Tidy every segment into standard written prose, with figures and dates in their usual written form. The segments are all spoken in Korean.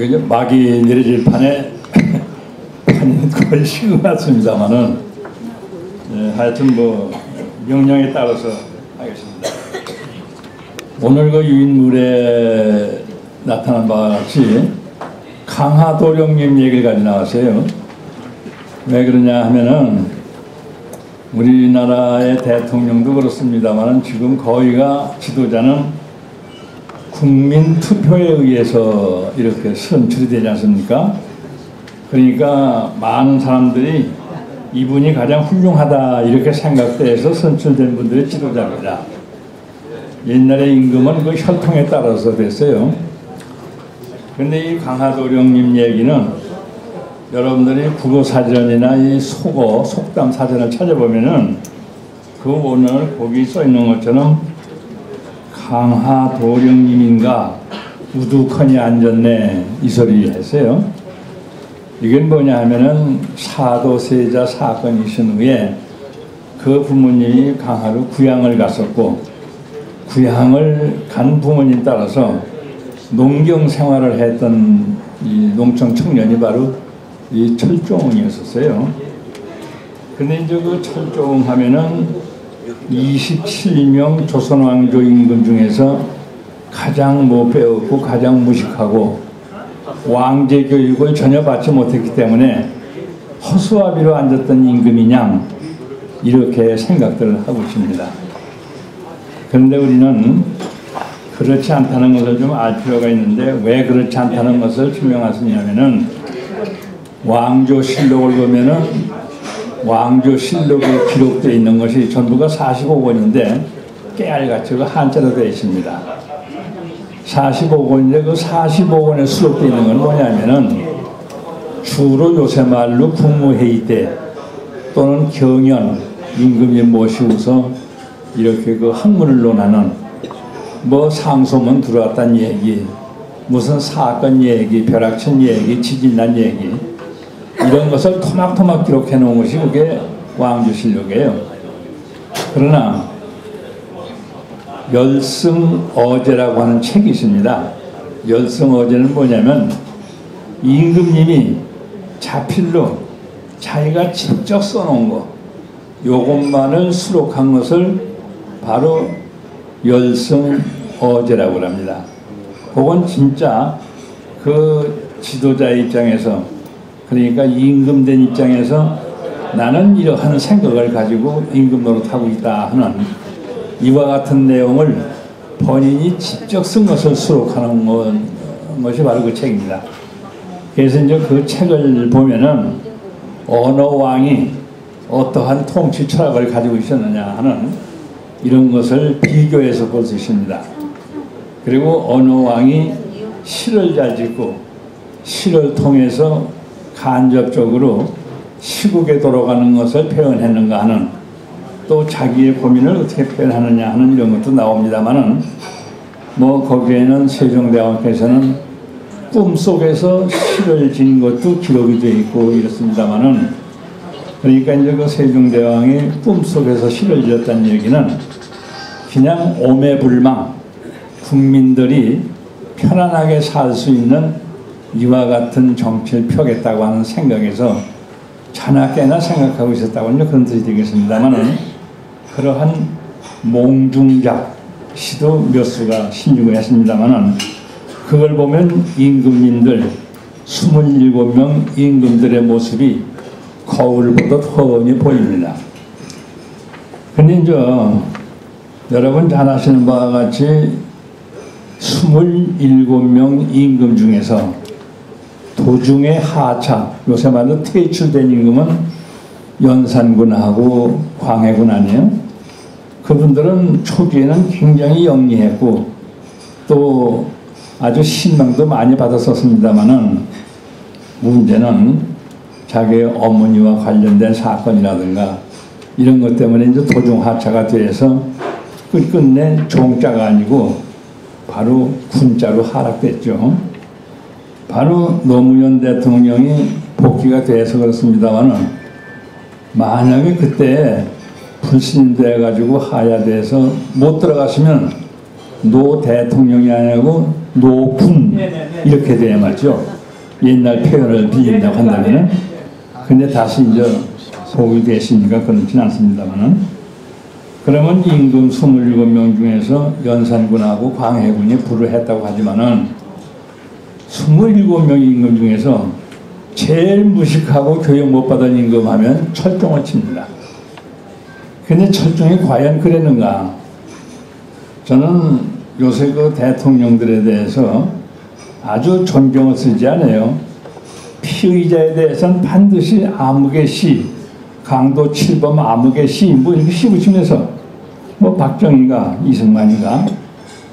이게 막이 내려질 판에 판이 거의 식은 것 같습니다만은, 하여튼 뭐 명령에 따라서 하겠습니다. 오늘 그 유인물에 나타난 바와 같이 강하도령님 얘기를 가지고 나왔어요. 왜 그러냐 하면은 우리나라의 대통령도 그렇습니다만 지금 거의가 지도자는 국민 투표에 의해서 이렇게 선출이 되지 않습니까? 그러니까 많은 사람들이 이분이 가장 훌륭하다 이렇게 생각돼서 선출된 분들이 지도자입니다. 옛날에 임금은 그 혈통에 따라서 됐어요. 그런데 이 강하도령님 얘기는 여러분들이 국어사전이나 이 속담 사전을 찾아보면은 그 오늘 거기 써 있는 것처럼 강하도령님인가 우두커니 앉았네 이 소리 했어요. 이게 뭐냐 하면은 사도세자 사건이 있은 후에 그 부모님이 강하로 구양을 갔었고, 구양을 간 부모님 따라서 농경 생활을 했던 이 농촌 청년이 바로 이 철종이었었어요. 근데 이제 그 철종 하면은 27명 조선 왕조 임금 중에서 가장 못 배웠고 가장 무식하고 왕제 교육을 전혀 받지 못했기 때문에 허수아비로 앉았던 임금이냐 이렇게 생각들을 하고 있습니다. 그런데 우리는 그렇지 않다는 것을 좀 알 필요가 있는데, 왜 그렇지 않다는 것을 설명하시냐면은 왕조실록을 보면은 왕조실록에 기록되어 있는 것이 전부가 45권인데 깨알같이 그 한자로 되어 있습니다. 45권인데 그 45권에 수록되어 있는 건 뭐냐면은 주로 요새 말로 국무회의 때 또는 경연 임금이 모시고서 이렇게 그 학문을 논하는 뭐 상소문 들어왔다는 얘기, 무슨 사건 얘기, 벼락친 얘기, 지진난 얘기 이런 것을 토막토막 기록해 놓은 것이 그게 왕조실록이에요. 그러나 열승어제라고 하는 책이 있습니다. 열승어제는 뭐냐면 임금님이 자필로 자기가 직접 써놓은 거 요것만을 수록한 것을 바로 열승어제라고 합니다. 그건 진짜 그 지도자의 입장에서, 그러니까 임금된 입장에서 나는 이러한 생각을 가지고 임금 노릇하고 있다 하는 이와 같은 내용을 본인이 직접 쓴 것을 수록하는 것이 바로 그 책입니다. 그래서 이제 그 책을 보면은 어느 왕이 어떠한 통치 철학을 가지고 있었느냐 하는 이런 것을 비교해서 볼 수 있습니다. 그리고 어느 왕이 시를 잘 짓고 시를 통해서 간접적으로 시국에 돌아가는 것을 표현했는가 하는, 또 자기의 고민을 어떻게 표현하느냐 하는 이런 것도 나옵니다만은, 뭐 거기에는 세종대왕께서는 꿈속에서 시를 지은 것도 기록이 되어 있고 이렇습니다만은, 그러니까 이제 그 세종대왕이 꿈속에서 시를 지었다는 얘기는 그냥 오매불망 국민들이 편안하게 살 수 있는 이와 같은 정치를 펴겠다고 하는 생각에서 자나깨나 생각하고 있었다고 하는 그런 뜻이 되겠습니다만은, 그러한 몽중작 시도 몇 수가 신중을 했습니다만은 그걸 보면 임금님들 27명 임금들의 모습이 거울 보듯 훤히 보입니다. 근데 이제 여러분 잘 아시는 바와 같이 27명 임금 중에서 도중에 하차, 요새 말로 퇴출된 임금은 연산군하고 광해군 아니에요? 그분들은 초기에는 굉장히 영리했고 또 아주 신망도 많이 받았었습니다만은, 문제는 자기의 어머니와 관련된 사건이라든가 이런 것 때문에 이제 도중 하차가 돼서 끝끝내 종자가 아니고 바로 군자로 하락됐죠. 바로 노무현 대통령이 복귀가 돼서 그렇습니다만은, 만약에 그때 불신돼 가지고 하야돼서 못 들어갔으면 노 대통령이 아니고 노군 이렇게 돼야 맞죠. 옛날 표현을 빌린다고 한다면은. 근데 다시 이제 복이 됐으니까 그렇진 않습니다만은. 그러면 임금 27명 중에서 연산군하고 광해군이 불을 했다고 하지만은 27명의 임금 중에서 제일 무식하고 교육 못 받은 임금 하면 철종을 칩니다. 근데 철종이 과연 그랬는가? 저는 요새 그 대통령들에 대해서 아주 존경을 쓰지 않아요. 피의자에 대해서는 반드시 암흑의 시, 강도 7범 암흑의 시, 뭐 이렇게 시 붙이면서 뭐 박정희가, 이승만이가,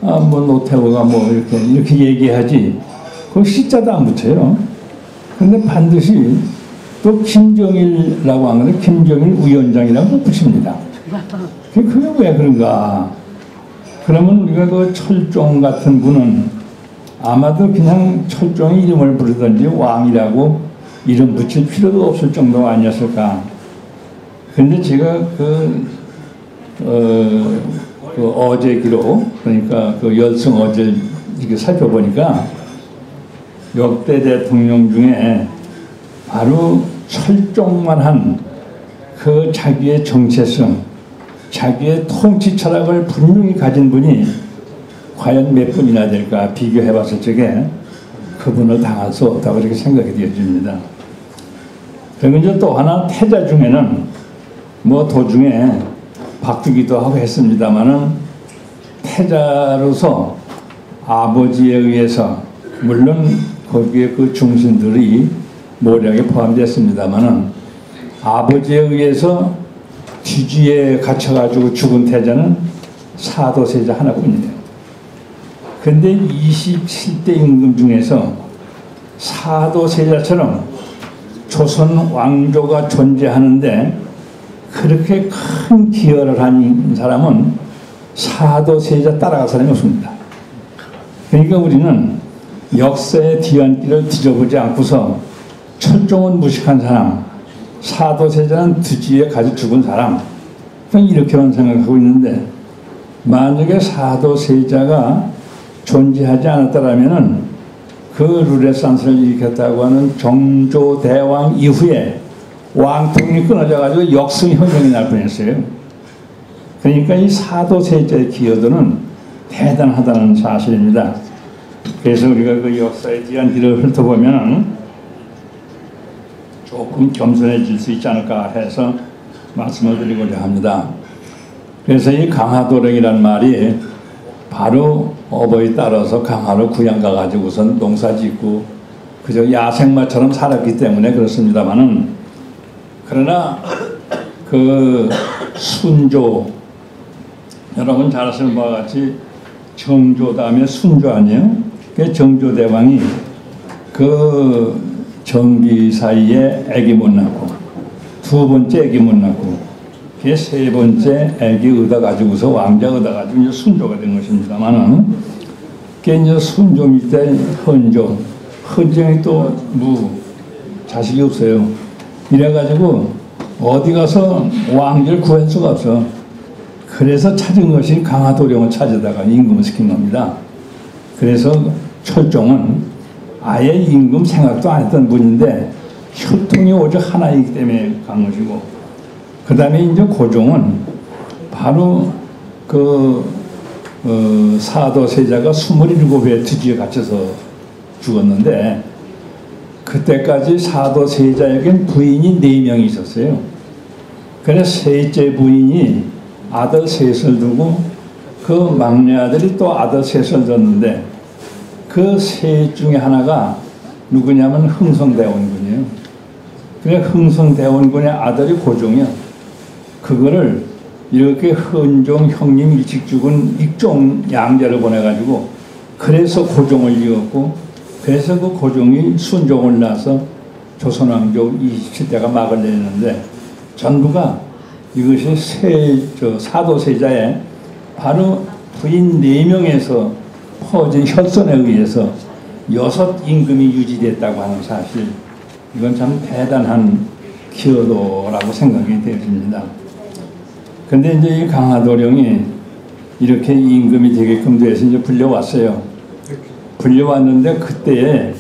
뭐 노태우가 뭐 이렇게 얘기하지. 그 시자도 안 붙여요. 근데 반드시 또 김정일이라고 하면 김정일 위원장이라고 붙입니다. 그게 왜 그런가? 그러면 우리가 그 철종 같은 분은 아마도 그냥 철종의 이름을 부르든지 왕이라고 이름 붙일 필요도 없을 정도가 아니었을까. 근데 제가 어제 기록, 그러니까 그 열승 어제 이렇게 살펴보니까 역대 대통령 중에 바로 철종만 한 그 자기의 정체성, 자기의 통치 철학을 분명히 가진 분이 과연 몇 분이나 될까 비교해 봤을 적에 그분을 당할 수 없다고 이렇게 생각이 되어집니다. 그리고 이제 또 하나 태자 중에는 뭐 도중에 바뀌기도 하고 했습니다만은 태자로서 아버지에 의해서 물론 거기에 그 중신들이 모략에 포함됐습니다만은 아버지에 의해서 뒤지에 갇혀가지고 죽은 태자는 사도세자 하나뿐이에요. 근데 27대 임금 중에서 사도세자처럼 조선 왕조가 존재하는데 그렇게 큰 기여를 한 사람은 사도세자 따라갈 사람이 없습니다. 그러니까 우리는 역사의 뒤안길을 뒤져보지 않고서 철종은 무식한 사람, 사도세자는 뒤지에 가지 죽은 사람, 이렇게만 생각하고 있는데 만약에 사도세자가 존재하지 않았더라면은 그 르네상스를 일으켰다고 하는 정조대왕 이후에 왕통이 끊어져 가지고 역승혁명이 날 뻔했어요. 그러니까 이 사도세자의 기여도는 대단하다는 사실입니다. 그래서 우리가 그 역사에 대한 길을 훑어보면 조금 겸손해질 수 있지 않을까 해서 말씀을 드리고자 합니다. 그래서 이 강화도령이라는 말이 바로 어버이 따라서 강화로 구양 가가지고선 농사 짓고 그저 야생마처럼 살았기 때문에 그렇습니다만은 그러나 그 순조, 여러분 잘 아시는 바와 같이 정조 다음에 순조 아니에요? 그 정조대왕이 그 정기 사이에 아기 못 낳고 두 번째 아기 못 낳고 그 세 번째 아기 얻어 가지고서 왕자 얻어 가지고 이제 순조가 된 것입니다만은 그 이제 순조 밑에 헌조, 헌정이 또 자식이 없어요. 이래 가지고 어디 가서 왕자를 구할 수가 없어. 그래서 찾은 것이 강화도령을 찾아다가 임금을 시킨 겁니다. 그래서 철종은 아예 임금 생각도 안 했던 분인데 혈통이 오직 하나이기 때문에 간 것이고, 그 다음에 이제 고종은 바로 사도세자가 27에 뒤지에 갇혀서 죽었는데 그때까지 사도세자에겐 부인이 4명이 있었어요. 그래서 셋째 부인이 아들 셋을 두고 그 막내 아들이 또 아들 셋을 뒀는데 그 셋 중에 하나가 누구냐면 흥성대원군이에요. 그래 흥성대원군의 아들이 고종이야. 그거를 이렇게 헌종 형님 일찍 죽은 익종 양자를 보내가지고 그래서 고종을 이었고, 그래서 그 고종이 순종을 낳아서 조선왕조 27대가 막을 내렸는데 전부가 이것이 사도세자의 바로 부인 4명에서 퍼진 혈손에 의해서 6 임금이 유지됐다고 하는 사실, 이건 참 대단한 기여도라고 생각이 되어집니다. 근데 이제 이 강화도령이 이렇게 임금이 되게끔 돼서 이제 불려왔어요. 불려왔는데 그때에